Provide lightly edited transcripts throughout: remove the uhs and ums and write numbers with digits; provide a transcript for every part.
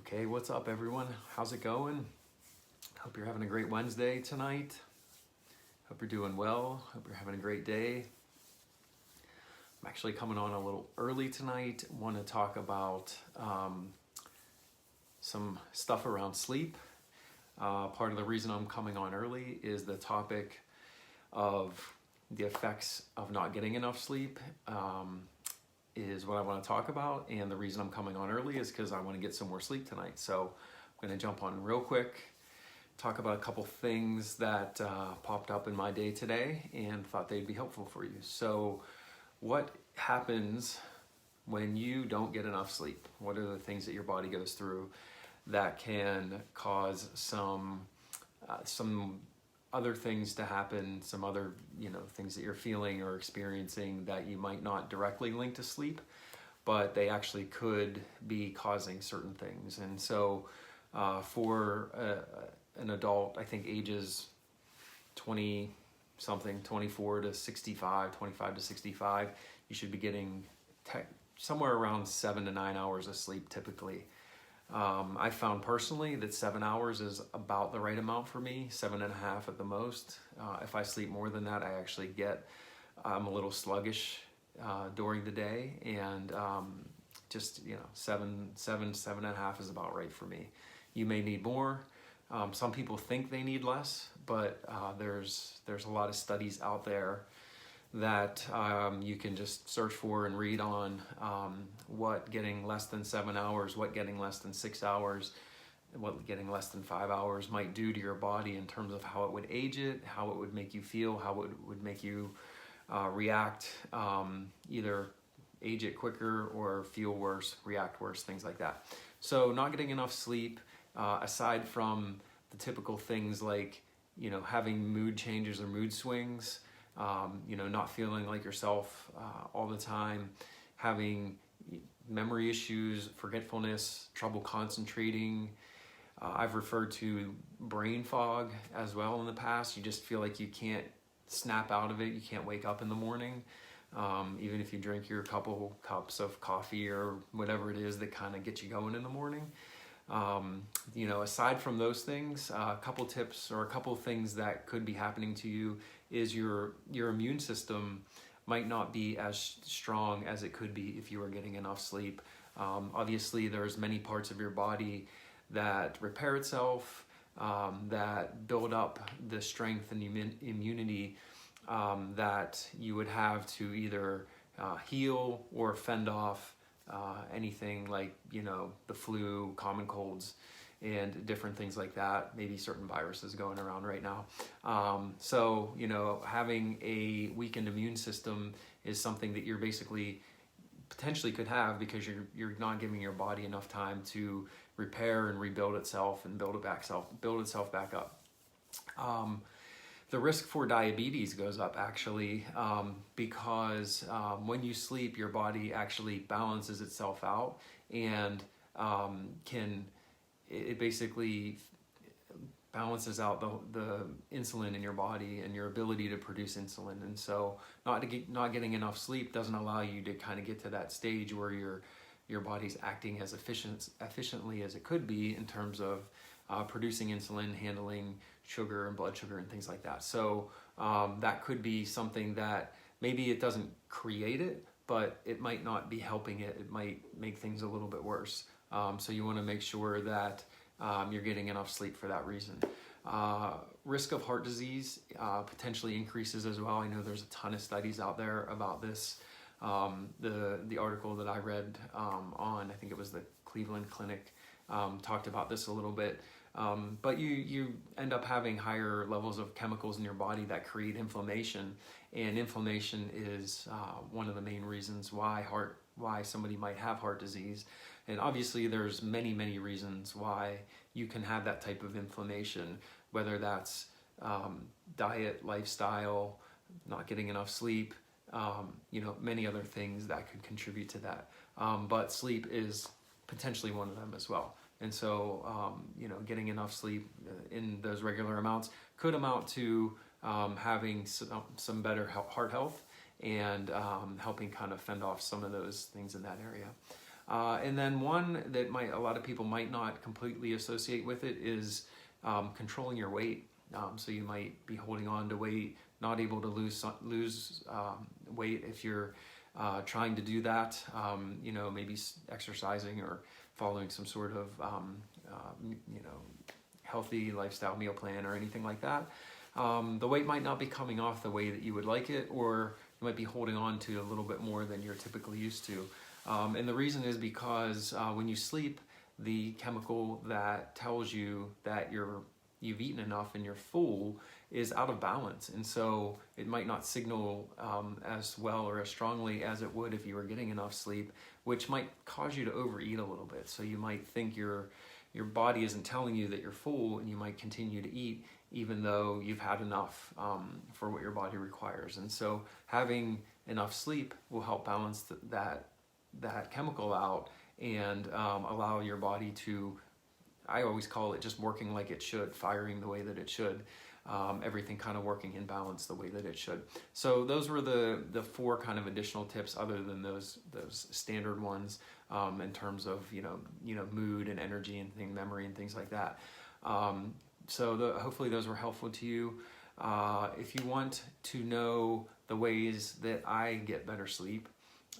Okay, what's up everyone? How's it going? Hope you're having a great Wednesday tonight. Hope you're doing well. Hope you're having a great day. I'm actually coming on a little early tonight. Want to talk about some stuff around sleep. Part of the reason I'm coming on early is the topic of the effects of not getting enough sleep. Is what I want to talk about, and the reason I'm coming on early is because I want to get some more sleep tonight. So I'm going to jump on real quick, talk about a couple things that popped up in my day today and thought they'd be helpful for you. So what happens when you don't get enough sleep? What are the things that your body goes through that can cause some other things to happen, some other things that you're feeling or experiencing that you might not directly link to sleep, but they actually could be causing certain things. And so for an adult, I think ages 20 something, 24 to 65, 25 to 65, you should be getting somewhere around 7 to 9 hours of sleep typically. I found personally that 7 hours is about the right amount for me, 7.5 at the most. If I sleep more than that, I actually I'm a little sluggish during the day, and just 7.5 is about right for me. You may need more. Some people think they need less, but there's a lot of studies out there that you can just search for and read on what getting less than 7 hours, what getting less than 6 hours, what getting less than 5 hours might do to your body in terms of how it would age it, how it would make you feel, how it would make you react, either age it quicker or feel worse, react worse, things like that. So not getting enough sleep, aside from the typical things like having mood changes or mood swings, not feeling like yourself all the time, having memory issues, forgetfulness, trouble concentrating. I've referred to brain fog as well in the past. You just feel like you can't snap out of it. You can't wake up in the morning, even if you drink your couple cups of coffee or whatever it is that kind of gets you going in the morning. Aside from those things, a couple tips or a couple things that could be happening to you is your immune system might not be as strong as it could be if you were getting enough sleep. Obviously, there's many parts of your body that repair itself, that build up the strength and immunity that you would have to either heal or fend off anything like the flu, common colds, and different things like that, maybe certain viruses going around right now. So having a weakened immune system is something that you're basically potentially could have because you're not giving your body enough time to repair and rebuild itself and build itself back up. The risk for diabetes goes up actually because when you sleep, your body actually balances itself out and it basically balances out the insulin in your body and your ability to produce insulin. And so not getting enough sleep doesn't allow you to kind of get to that stage where your body's acting as efficiently as it could be in terms of producing insulin, handling sugar and blood sugar and things like that. So that could be something that maybe it doesn't create it, but it might not be helping it. It might make things a little bit worse. So you want to make sure that you're getting enough sleep for that reason. Risk of heart disease potentially increases as well. I know there's a ton of studies out there about this. The article that I read on, I think it was the Cleveland Clinic, talked about this a little bit. But you end up having higher levels of chemicals in your body that create inflammation, and inflammation is one of the main reasons why somebody might have heart disease. And obviously there's many reasons why you can have that type of inflammation, whether that's diet, lifestyle, not getting enough sleep, many other things that could contribute to that. But sleep is potentially one of them as well. And so, getting enough sleep in those regular amounts could amount to having some better heart health and helping kind of fend off some of those things in that area. And then one that a lot of people might not completely associate with it is controlling your weight. So you might be holding on to weight, not able to lose weight if you're trying to do that. Maybe exercising or following some sort of healthy lifestyle meal plan or anything like that. The weight might not be coming off the way that you would like it, or you might be holding on to a little bit more than you're typically used to. And the reason is because when you sleep, the chemical that tells you that you've eaten enough and you're full is out of balance. And so it might not signal as well or as strongly as it would if you were getting enough sleep, which might cause you to overeat a little bit. So you might think your body isn't telling you that you're full, and you might continue to eat even though you've had enough for what your body requires. And so having enough sleep will help balance that chemical out and allow your body to, I always call it just working like it should, firing the way that it should. Everything kind of working in balance the way that it should. So those were the 4 kind of additional tips, other than those standard ones, in terms of mood and energy and memory and things like that. Hopefully those were helpful to you. If you want to know the ways that I get better sleep,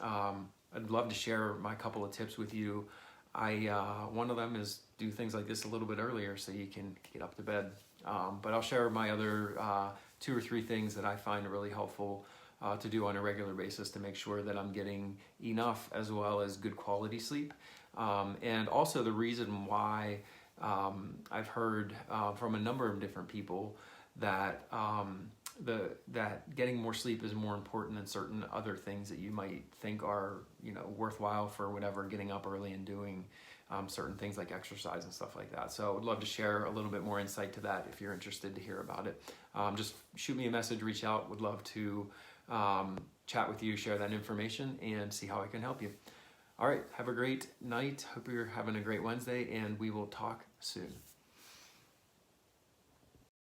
I'd love to share my couple of tips with you. One of them is do things like this a little bit earlier so you can get up to bed. But I'll share my other 2 or 3 things that I find really helpful to do on a regular basis to make sure that I'm getting enough as well as good quality sleep. And also the reason why I've heard from a number of different people that that getting more sleep is more important than certain other things that you might think are worthwhile for whatever, getting up early and doing certain things like exercise and stuff like that. So I'd love to share a little bit more insight to that if you're interested to hear about it. Just shoot me a message, reach out. Would love to chat with you, share that information, and see how I can help you. All right, have a great night. Hope you're having a great Wednesday, and we will talk soon.